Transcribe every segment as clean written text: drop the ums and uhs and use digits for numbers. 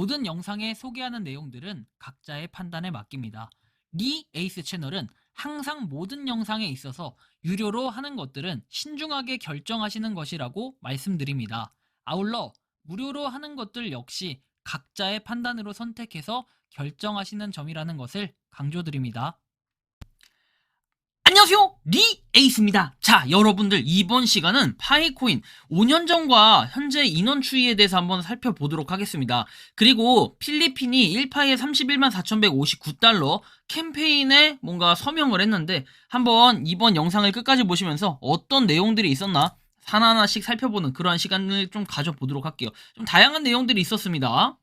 모든 영상에 소개하는 내용들은 각자의 판단에 맡깁니다. 리 에이스 채널은 항상 모든 영상에 있어서 유료로 하는 것들은 신중하게 결정하시는 것이라고 말씀드립니다. 아울러 무료로 하는 것들 역시 각자의 판단으로 선택해서 결정하시는 점이라는 것을 강조드립니다. 안녕하세요, 리 에이스입니다. 자, 여러분들, 이번 시간은 파이코인 5년 전과 현재 인원 추이에 대해서 한번 살펴보도록 하겠습니다. 그리고 필리핀이 1파이에 31만 4,159달러 캠페인에 뭔가 서명을 했는데, 한번 이번 영상을 끝까지 보시면서 어떤 내용들이 있었나 하나하나씩 살펴보는 그러한 시간을 좀 가져보도록 할게요. 좀 다양한 내용들이 있었습니다.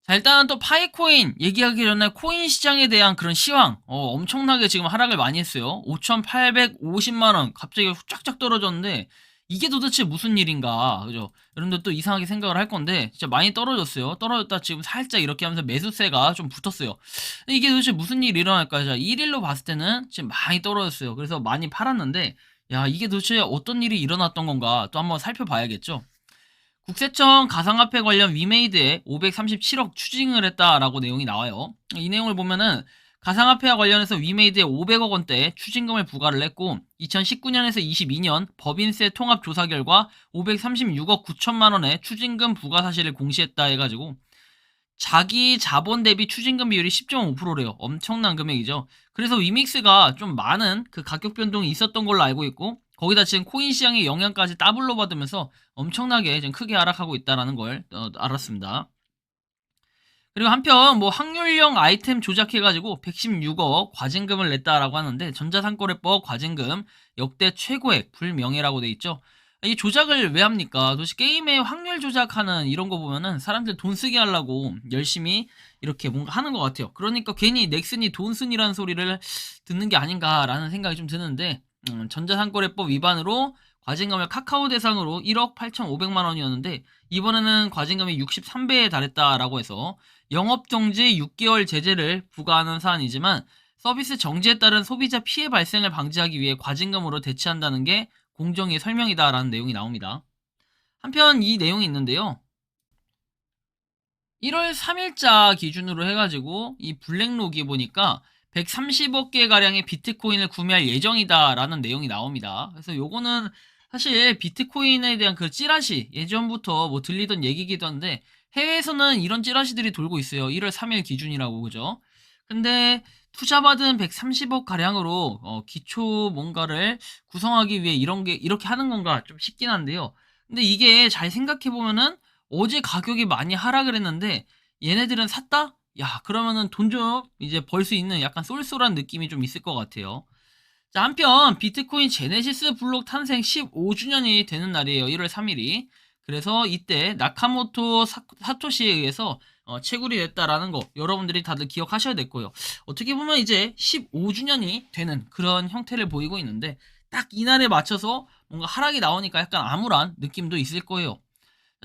자, 일단은 또 파이코인 얘기하기 전에 코인 시장에 대한 그런 시황, 엄청나게 지금 하락을 많이 했어요. 5,850만원 갑자기 쫙쫙 떨어졌는데 이게 도대체 무슨 일인가, 그죠? 여러분들 또 이상하게 생각을 할 건데 진짜 많이 떨어졌어요. 떨어졌다 지금 살짝 이렇게 하면서 매수세가 좀 붙었어요. 근데 이게 도대체 무슨 일이 일어날까요? 자, 1일로 봤을 때는 지금 많이 떨어졌어요. 그래서 많이 팔았는데, 야, 이게 도대체 어떤 일이 일어났던 건가 또 한번 살펴봐야겠죠. 국세청 가상화폐 관련 위메이드에 537억 추징을 했다라고 내용이 나와요. 이 내용을 보면은 가상화폐와 관련해서 위메이드에 500억 원대 추징금을 부과를 했고, 2019년에서 22년 법인세 통합 조사 결과 536억 9천만 원의 추징금 부과 사실을 공시했다 해가지고 자기 자본 대비 추징금 비율이 10.5%래요. 엄청난 금액이죠. 그래서 위믹스가 좀 많은 그 가격 변동이 있었던 걸로 알고 있고, 거기다 지금 코인 시장의 영향까지 더블로 받으면서 엄청나게 지금 크게 하락하고 있다는 걸 알았습니다. 그리고 한편 뭐 확률형 아이템 조작해가지고 116억 과징금을 냈다라고 하는데, 전자상거래법 과징금 역대 최고액 불명예라고 돼 있죠. 이 조작을 왜 합니까? 도대체 게임의 확률 조작하는 이런 거 보면은 사람들 돈 쓰게 하려고 열심히 이렇게 뭔가 하는 것 같아요. 그러니까 괜히 넥슨이 돈 쓴이라는 소리를 듣는 게 아닌가라는 생각이 좀 드는데, 전자상거래법 위반으로 과징금을 카카오 대상으로 1억 8,500만 원이었는데 이번에는 과징금이 63배에 달했다라고 해서 영업정지 6개월 제재를 부과하는 사안이지만, 서비스 정지에 따른 소비자 피해 발생을 방지하기 위해 과징금으로 대체한다는 게 공정위의 설명이다라는 내용이 나옵니다. 한편 이 내용이 있는데요. 1월 3일자 기준으로 해가지고 이 블랙록이 보니까 130억 개 가량의 비트코인을 구매할 예정이다라는 내용이 나옵니다. 그래서 요거는 사실 비트코인에 대한 그 찌라시 예전부터 뭐 들리던 얘기기도 한데, 해외에서는 이런 찌라시들이 돌고 있어요. 1월 3일 기준이라고, 그죠? 근데 투자받은 130억 가량으로 기초 뭔가를 구성하기 위해 이런 게 이렇게 하는 건가 좀 싶긴 한데요. 근데 이게 잘 생각해 보면은 어제 가격이 많이 하락을 했는데 얘네들은 샀다? 야, 그러면은 돈 좀 이제 벌 수 있는 약간 쏠쏠한 느낌이 좀 있을 것 같아요. 자, 한편 비트코인 제네시스 블록 탄생 15주년이 되는 날이에요. 1월 3일이. 그래서 이때 나카모토 사토시에 의해서 채굴이 됐다라는 거 여러분들이 다들 기억하셔야 될 거예요. 어떻게 보면 이제 15주년이 되는 그런 형태를 보이고 있는데, 딱 이날에 맞춰서 뭔가 하락이 나오니까 약간 암울한 느낌도 있을 거예요.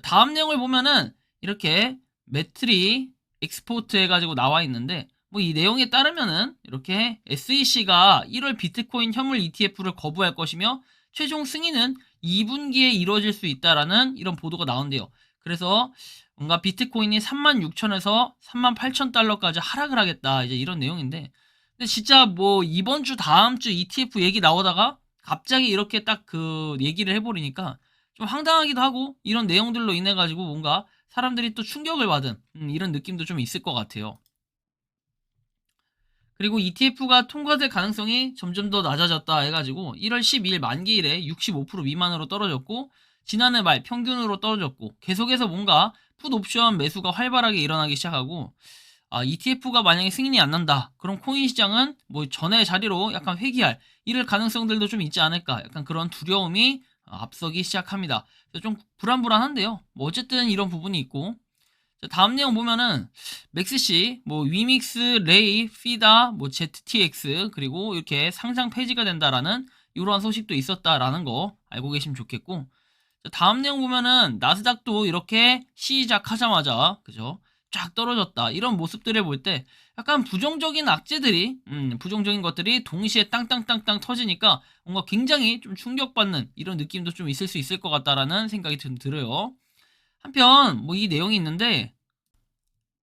다음 내용을 보면은 이렇게 매트리 엑스포트 해가지고 나와 있는데, 뭐 이 내용에 따르면은 이렇게 SEC가 1월 비트코인 현물 ETF를 거부할 것이며 최종 승인은 2분기에 이루어질 수 있다라는 이런 보도가 나온대요. 그래서 뭔가 비트코인이 36,000에서 38,000달러까지 하락을 하겠다, 이제 이런 내용인데, 근데 진짜 뭐 이번 주 다음 주 ETF 얘기 나오다가 갑자기 이렇게 딱 그 얘기를 해버리니까 좀 황당하기도 하고, 이런 내용들로 인해 가지고 뭔가 사람들이 또 충격을 받은 이런 느낌도 좀 있을 것 같아요. 그리고 ETF가 통과될 가능성이 점점 더 낮아졌다 해가지고 1월 12일 만기일에 65% 미만으로 떨어졌고, 지난해 말 평균으로 떨어졌고, 계속해서 뭔가 풋옵션 매수가 활발하게 일어나기 시작하고, ETF가 만약에 승인이 안 난다, 그럼 코인 시장은 뭐 전에 자리로 약간 회귀할 이럴 가능성들도 좀 있지 않을까, 약간 그런 두려움이 앞서기 시작합니다. 그래서 좀 불안불안한데요. 뭐 어쨌든 이런 부분이 있고, 자, 다음 내용 보면은 맥스시, 뭐 위믹스, 레이, 피다, 뭐 ZTX, 그리고 이렇게 상장 폐지가 된다라는 이러한 소식도 있었다라는 거 알고 계시면 좋겠고, 자, 다음 내용 보면은 나스닥도 이렇게 시작하자마자, 그죠, 쫙 떨어졌다, 이런 모습들을 볼 때 약간 부정적인 악재들이 부정적인 것들이 동시에 땅땅땅땅 터지니까 뭔가 굉장히 좀 충격받는 이런 느낌도 좀 있을 수 있을 것 같다라는 생각이 좀 들어요. 한편 뭐 이 내용이 있는데,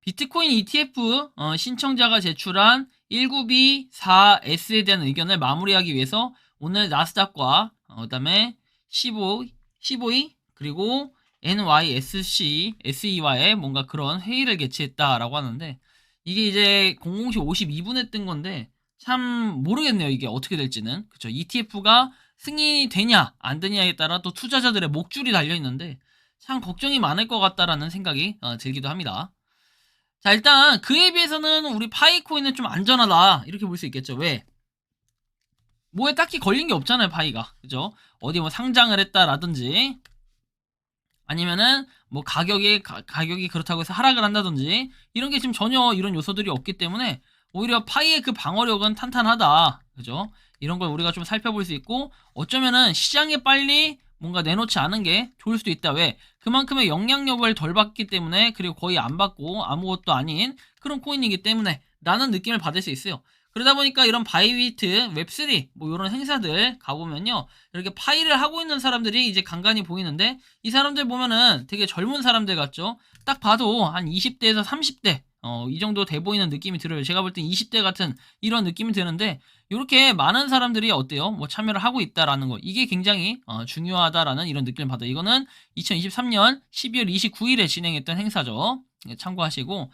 비트코인 ETF 신청자가 제출한 19B4S에 대한 의견을 마무리하기 위해서 오늘 나스닥과 그다음에 15E 그리고 NYSC, SE와의 뭔가 그런 회의를 개최했다라고 하는데 이게 이제 00시 52분에 뜬 건데 참 모르겠네요. 이게 어떻게 될지는. 그쵸. ETF가 승인이 되냐 안 되냐에 따라 또 투자자들의 목줄이 달려 있는데 참 걱정이 많을 것 같다라는 생각이 들기도 합니다. 자, 일단 그에 비해서는 우리 파이코인은 좀 안전하다 이렇게 볼 수 있겠죠. 왜? 뭐에 딱히 걸린 게 없잖아요, 파이가. 그죠? 어디 뭐 상장을 했다라든지 아니면은 뭐 가격이 그렇다고 해서 하락을 한다든지 이런 게 지금 전혀 이런 요소들이 없기 때문에 오히려 파이의 그 방어력은 탄탄하다. 그죠? 이런 걸 우리가 좀 살펴볼 수 있고 어쩌면은 시장에 빨리 뭔가 내놓지 않은 게 좋을 수도 있다. 왜? 그만큼의 영향력을 덜 받기 때문에 그리고 거의 안 받고 아무것도 아닌 그런 코인이기 때문에 라는 느낌을 받을 수 있어요. 그러다 보니까 이런 바이비트, 웹3 뭐 이런 행사들 가보면요. 이렇게 파이를 하고 있는 사람들이 이제 간간히 보이는데 이 사람들 보면은 되게 젊은 사람들 같죠? 딱 봐도 한 20대에서 30대 이 정도 돼 보이는 느낌이 들어요. 제가 볼 땐 20대 같은 이런 느낌이 드는데 이렇게 많은 사람들이 어때요? 뭐 참여를 하고 있다라는 거 이게 굉장히 중요하다라는 이런 느낌을 받아요. 이거는 2023년 12월 29일에 진행했던 행사죠. 참고하시고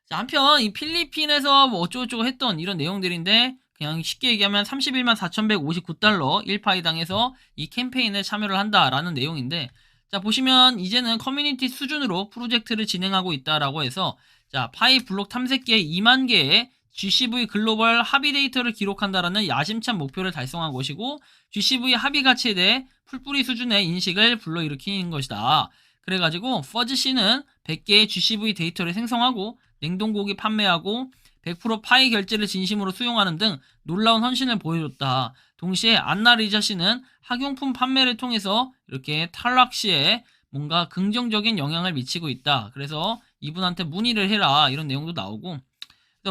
자, 한편 이 필리핀에서 뭐 어쩌고저쩌고 했던 이런 내용들인데 그냥 쉽게 얘기하면 31만 4,159달러 1파이당에서 이 캠페인에 참여를 한다라는 내용인데 자 보시면 이제는 커뮤니티 수준으로 프로젝트를 진행하고 있다라고 해서 자 파이 블록 탐색기에 2만 개의 GCV 글로벌 합의 데이터를 기록한다라는 야심찬 목표를 달성한 것이고 GCV 합의 가치에 대해 풀뿌리 수준의 인식을 불러일으키는 것이다. 그래가지고 퍼즈씨는 100개의 GCV 데이터를 생성하고 냉동고기 판매하고 100% 파이 결제를 진심으로 수용하는 등 놀라운 헌신을 보여줬다. 동시에 안나 리자 씨는 학용품 판매를 통해서 이렇게 탈락 시에 뭔가 긍정적인 영향을 미치고 있다. 그래서 이분한테 문의를 해라 이런 내용도 나오고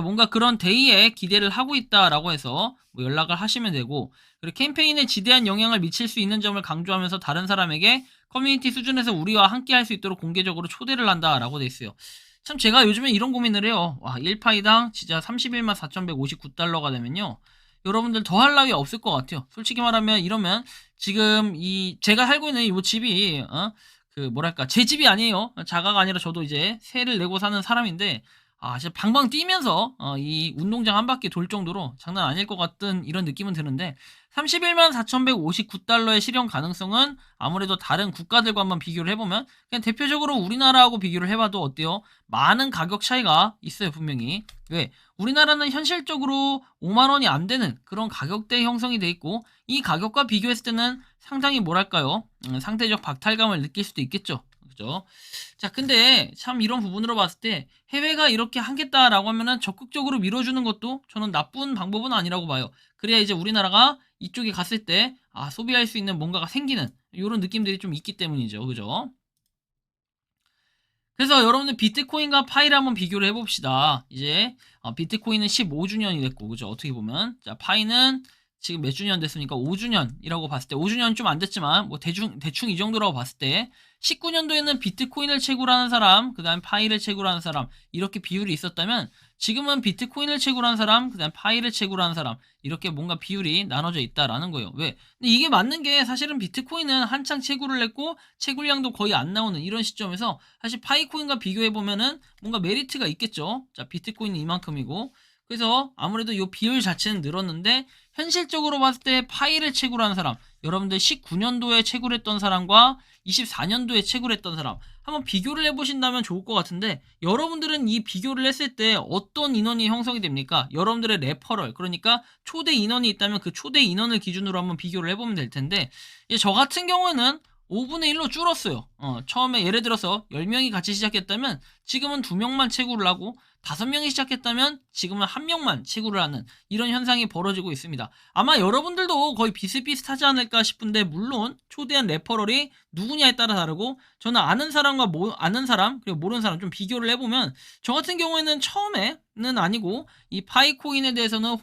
뭔가 그런 데이에 기대를 하고 있다라고 해서 뭐 연락을 하시면 되고 그리고 캠페인에 지대한 영향을 미칠 수 있는 점을 강조하면서 다른 사람에게 커뮤니티 수준에서 우리와 함께 할 수 있도록 공개적으로 초대를 한다라고 돼 있어요. 참 제가 요즘에 이런 고민을 해요. 와 1파이당 진짜 31만 4,159달러가 되면요. 여러분들 더 할 나위 없을 것 같아요. 솔직히 말하면 이러면 지금 이 제가 살고 있는 이 집이 그 뭐랄까 제 집이 아니에요. 자가가 아니라 저도 이제 세를 내고 사는 사람인데 진짜 방방 뛰면서 이 운동장 한 바퀴 돌 정도로 장난 아닐 것 같은 이런 느낌은 드는데 31만 4,159달러의 실현 가능성은 아무래도 다른 국가들과 한번 비교를 해보면 그냥 대표적으로 우리나라하고 비교를 해봐도 어때요? 많은 가격 차이가 있어요 분명히. 왜? 우리나라는 현실적으로 5만 원이 안 되는 그런 가격대 형성이 돼 있고 이 가격과 비교했을 때는 상당히 뭐랄까요? 상대적 박탈감을 느낄 수도 있겠죠. 그죠? 자, 근데 참 이런 부분으로 봤을 때 해외가 이렇게 하겠다라고 하면은 적극적으로 밀어주는 것도 저는 나쁜 방법은 아니라고 봐요. 그래야 이제 우리나라가 이쪽에 갔을 때 소비할 수 있는 뭔가가 생기는 이런 느낌들이 좀 있기 때문이죠. 그죠? 그래서 여러분들 비트코인과 파이를 한번 비교를 해봅시다. 이제 비트코인은 15주년이 됐고 그죠? 어떻게 보면 자 파이는 지금 몇 주년 됐습니까? 5주년이라고 봤을 때 5주년 좀 안 됐지만 뭐 대충 이 정도라고 봤을 때 19년도에는 비트코인을 채굴 하는 사람 그 다음 파이를 채굴 하는 사람 이렇게 비율이 있었다면 지금은 비트코인을 채굴 하는 사람 그 다음 파이를 채굴 하는 사람 이렇게 뭔가 비율이 나눠져 있다라는 거예요. 왜? 근데 이게 맞는 게 사실은 비트코인은 한창 채굴을 했고 채굴량도 거의 안 나오는 이런 시점에서 사실 파이코인과 비교해보면은 뭔가 메리트가 있겠죠. 자 비트코인은 이만큼이고 그래서 아무래도 이 비율 자체는 늘었는데 현실적으로 봤을 때 파이를 채굴하는 사람 여러분들 19년도에 채굴했던 사람과 24년도에 채굴했던 사람 한번 비교를 해보신다면 좋을 것 같은데 여러분들은 이 비교를 했을 때 어떤 인원이 형성이 됩니까? 여러분들의 레퍼럴 그러니까 초대 인원이 있다면 그 초대 인원을 기준으로 한번 비교를 해보면 될 텐데 저 같은 경우에는 5분의 1로 줄었어요. 처음에 예를 들어서 10명이 같이 시작했다면 지금은 2명만 채굴을 하고 5명이 시작했다면 지금은 1명만 채굴을 하는 이런 현상이 벌어지고 있습니다. 아마 여러분들도 거의 비슷비슷하지 않을까 싶은데 물론 초대한 레퍼럴이 누구냐에 따라 다르고 저는 아는 사람과 아는 사람 그리고 모르는 사람 좀 비교를 해보면 저 같은 경우에는 처음에는 아니고 이 파이코인에 대해서는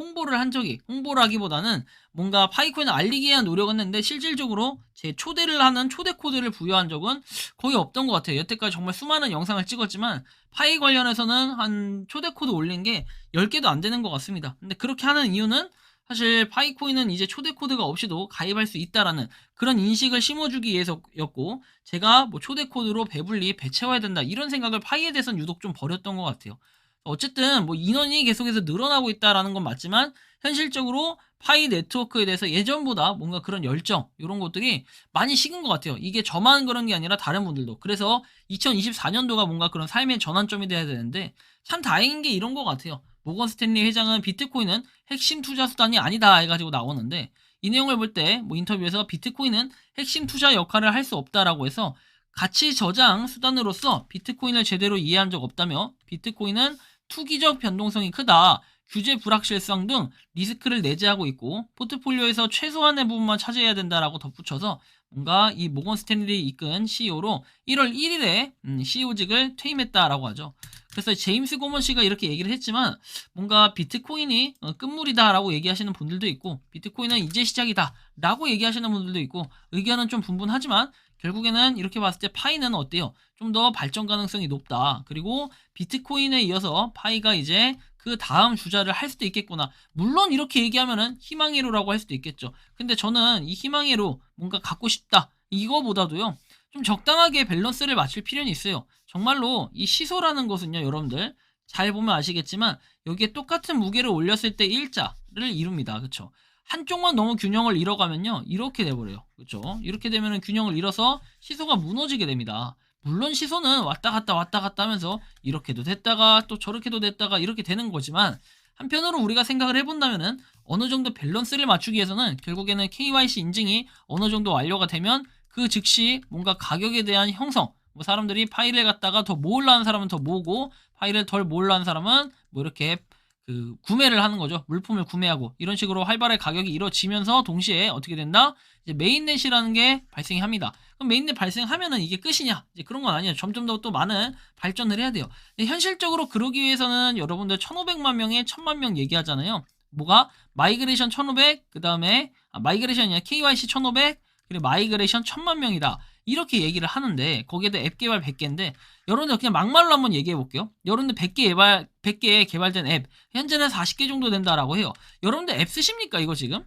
홍보라기보다는 뭔가 파이코인을 알리기 위한 노력은 했는데 실질적으로 제 초대를 하는 초대 코드를 부여한 적은 거의 없던 것 같아요. 여태까지 정말 수많은 영상을 찍었지만 파이 관련해서는 한 초대 코드 올린 게 10개도 안 되는 것 같습니다. 근데 그렇게 하는 이유는 사실 파이코인은 이제 초대 코드가 없이도 가입할 수 있다라는 그런 인식을 심어주기 위해서였고, 제가 뭐 초대 코드로 배불리 배 채워야 된다 이런 생각을 파이에 대해서는 유독 좀 버렸던 것 같아요. 어쨌든 뭐 인원이 계속해서 늘어나고 있다라는 건 맞지만, 현실적으로 파이 네트워크에 대해서 예전보다 뭔가 그런 열정 이런 것들이 많이 식은 것 같아요. 이게 저만 그런 게 아니라 다른 분들도. 그래서 2024년도가 뭔가 그런 삶의 전환점이 돼야 되는데, 참 다행인 게 이런 것 같아요. 모건 스탠리 회장은 비트코인은 핵심 투자 수단이 아니다 해가지고 나오는데, 이 내용을 볼 때 뭐 인터뷰에서 비트코인은 핵심 투자 역할을 할 수 없다라고 해서 가치 저장 수단으로서 비트코인을 제대로 이해한 적 없다며, 비트코인은 투기적 변동성이 크다, 규제 불확실성 등 리스크를 내재하고 있고 포트폴리오에서 최소한의 부분만 차지해야 된다라고 덧붙여서, 뭔가 이 모건 스탠리 이끈 CEO로 1월 1일에 CEO직을 퇴임했다라고 하죠. 그래서 제임스 고먼 씨가 이렇게 얘기를 했지만, 뭔가 비트코인이 끝물이다라고 얘기하시는 분들도 있고, 비트코인은 이제 시작이다라고 얘기하시는 분들도 있고, 의견은 좀 분분하지만 결국에는 이렇게 봤을 때 파이는 어때요? 좀 더 발전 가능성이 높다. 그리고 비트코인에 이어서 파이가 이제 그 다음 주자를 할 수도 있겠구나. 물론 이렇게 얘기하면은 희망회로라고 할 수도 있겠죠. 근데 저는 이 희망회로 뭔가 갖고 싶다, 이거보다도요, 좀 적당하게 밸런스를 맞출 필요는 있어요. 정말로 이 시소라는 것은요, 여러분들 잘 보면 아시겠지만 여기에 똑같은 무게를 올렸을 때 일자를 이룹니다. 그쵸? 한쪽만 너무 균형을 잃어가면요, 이렇게 돼버려요. 그쵸? 이렇게 되면은 균형을 잃어서 시소가 무너지게 됩니다. 물론 시소는 왔다 갔다 하면서 이렇게도 됐다가 또 저렇게도 됐다가 이렇게 되는 거지만, 한편으로 우리가 생각을 해본다면은 어느 정도 밸런스를 맞추기 위해서는 결국에는 KYC 인증이 어느 정도 완료가 되면 그 즉시 뭔가 가격에 대한 형성, 뭐 사람들이 파일을 갖다가 더 모으려 하는 사람은 더 모으고, 파일을 덜 모으려 하는 사람은 뭐 이렇게 그 구매를 하는 거죠. 물품을 구매하고, 이런 식으로 활발하게 가격이 이루어지면서 동시에 어떻게 된다? 이제 메인넷이라는 게 발생이 합니다. 그럼 메인넷 발생하면은 이게 끝이냐? 이제 그런 건 아니에요. 점점 더 또 많은 발전을 해야 돼요. 근데 현실적으로 그러기 위해서는 여러분들 1500만 명에 1000만 명 얘기하잖아요. 뭐가? 마이그레이션 1500, 그 다음에 마이그레이션이 아니라 KYC 1500, 그리고 마이그레이션 1000만 명이다. 이렇게 얘기를 하는데, 거기에다 앱 개발 100개인데, 여러분들 그냥 막말로 한번 얘기해 볼게요. 여러분들 100개 개발된 앱, 현재는 40개 정도 된다라고 해요. 여러분들 앱 쓰십니까, 이거 지금?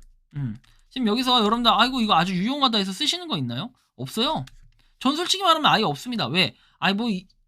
지금 여기서 여러분들, 아이고, 이거 아주 유용하다 해서 쓰시는 거 있나요? 없어요. 전 솔직히 말하면 아예 없습니다. 왜?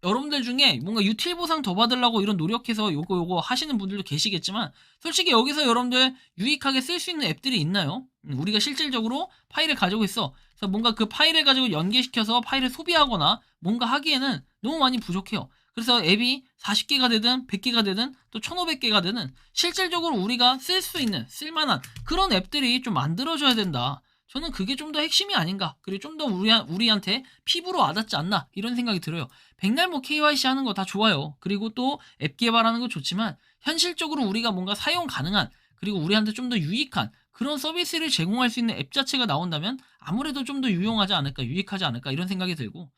여러분들 중에 뭔가 유틸 보상 더 받으려고 이런 노력해서 요거 하시는 분들도 계시겠지만, 솔직히 여기서 여러분들 유익하게 쓸 수 있는 앱들이 있나요? 우리가 실질적으로 파일을 가지고 있어. 그래서 뭔가 그 파일을 가지고 연계시켜서 파일을 소비하거나 뭔가 하기에는 너무 많이 부족해요. 그래서 앱이 40개가 되든 100개가 되든 또 1500개가 되든 실질적으로 우리가 쓸 수 있는, 쓸만한 그런 앱들이 좀 만들어져야 된다. 저는 그게 좀 더 핵심이 아닌가, 그리고 좀 더 우리한테 피부로 와닿지 않나, 이런 생각이 들어요. 백날 뭐 KYC 하는 거 다 좋아요. 그리고 또 앱 개발하는 거 좋지만, 현실적으로 우리가 뭔가 사용 가능한, 그리고 우리한테 좀 더 유익한 그런 서비스를 제공할 수 있는 앱 자체가 나온다면 아무래도 좀 더 유용하지 않을까, 유익하지 않을까, 이런 생각이 들고,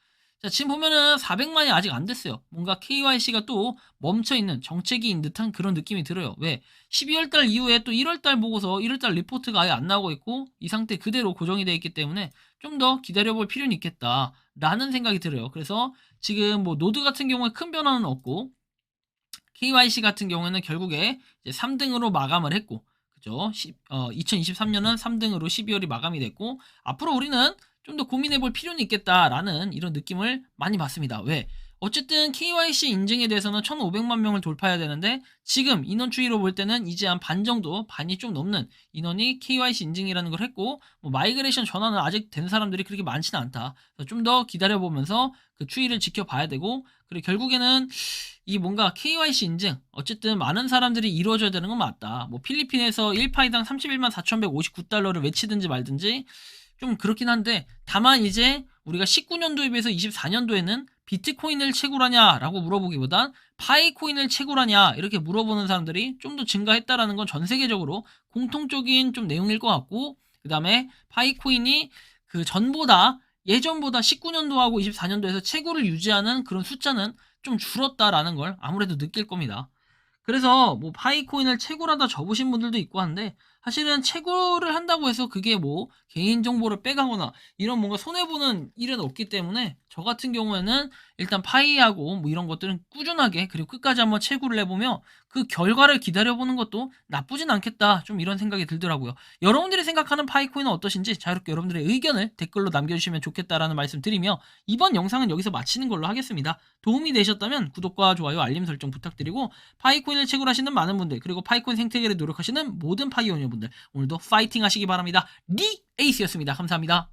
자, 지금 보면은 400만이 아직 안 됐어요. 뭔가 KYC가 또 멈춰있는 정체기인 듯한 그런 느낌이 들어요. 왜? 12월달 이후에 또 1월달 보고서 1월달 리포트가 아예 안 나오고 있고, 이 상태 그대로 고정이 되어 있기 때문에 좀 더 기다려볼 필요는 있겠다 라는 생각이 들어요. 그래서 지금 뭐 노드 같은 경우에 큰 변화는 없고, KYC 같은 경우에는 결국에 이제 3등으로 마감을 했고, 그죠? 2023년은 3등으로 12월이 마감이 됐고, 앞으로 우리는 좀 더 고민해 볼 필요는 있겠다라는 이런 느낌을 많이 받습니다. 왜? 어쨌든 KYC 인증에 대해서는 1,500만 명을 돌파해야 되는데, 지금 인원 추이로 볼 때는 이제 한 반 정도, 반이 좀 넘는 인원이 KYC 인증이라는 걸 했고, 뭐 마이그레이션 전환은 아직 된 사람들이 그렇게 많지는 않다. 좀 더 기다려보면서 그 추이를 지켜봐야 되고, 그리고 결국에는 이 뭔가 KYC 인증, 어쨌든 많은 사람들이 이루어져야 되는 건 맞다. 뭐 필리핀에서 1파이당 31만 4,159달러를 외치든지 말든지 좀 그렇긴 한데, 다만 이제 우리가 19년도에 비해서 24년도에는 비트코인을 채굴하냐라고 물어보기보단 파이코인을 채굴하냐 이렇게 물어보는 사람들이 좀 더 증가했다라는 건 전 세계적으로 공통적인 좀 내용일 것 같고, 그 다음에 파이코인이 그 전보다, 예전보다 19년도하고 24년도에서 채굴을 유지하는 그런 숫자는 좀 줄었다라는 걸 아무래도 느낄 겁니다. 그래서 뭐 파이코인을 채굴하다 접으신 분들도 있고 한데, 사실은 채굴을 한다고 해서 그게 뭐 개인정보를 빼가거나 이런 뭔가 손해보는 일은 없기 때문에 저 같은 경우에는 일단 파이하고 뭐 이런 것들은 꾸준하게 그리고 끝까지 한번 채굴을 해보며 그 결과를 기다려보는 것도 나쁘진 않겠다. 좀 이런 생각이 들더라고요. 여러분들이 생각하는 파이코인은 어떠신지 자유롭게 여러분들의 의견을 댓글로 남겨주시면 좋겠다라는 말씀 드리며 이번 영상은 여기서 마치는 걸로 하겠습니다. 도움이 되셨다면 구독과 좋아요, 알림 설정 부탁드리고 파이코인을 채굴하시는 많은 분들 그리고 파이코인 생태계를 노력하시는 모든 파이오니어분들 오늘도 파이팅 하시기 바랍니다. 리 에이스였습니다. 감사합니다.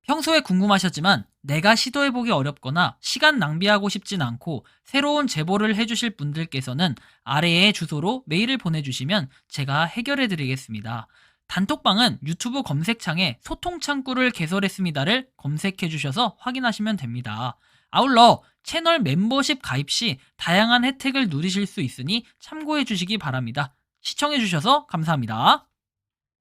평소에 궁금하셨지만 내가 시도해보기 어렵거나 시간 낭비하고 싶진 않고 새로운 제보를 해주실 분들께서는 아래의 주소로 메일을 보내주시면 제가 해결해드리겠습니다. 단톡방은 유튜브 검색창에 소통창구를 개설했습니다를 검색해주셔서 확인하시면 됩니다. 아울러 채널 멤버십 가입 시 다양한 혜택을 누리실 수 있으니 참고해주시기 바랍니다. 시청해주셔서 감사합니다.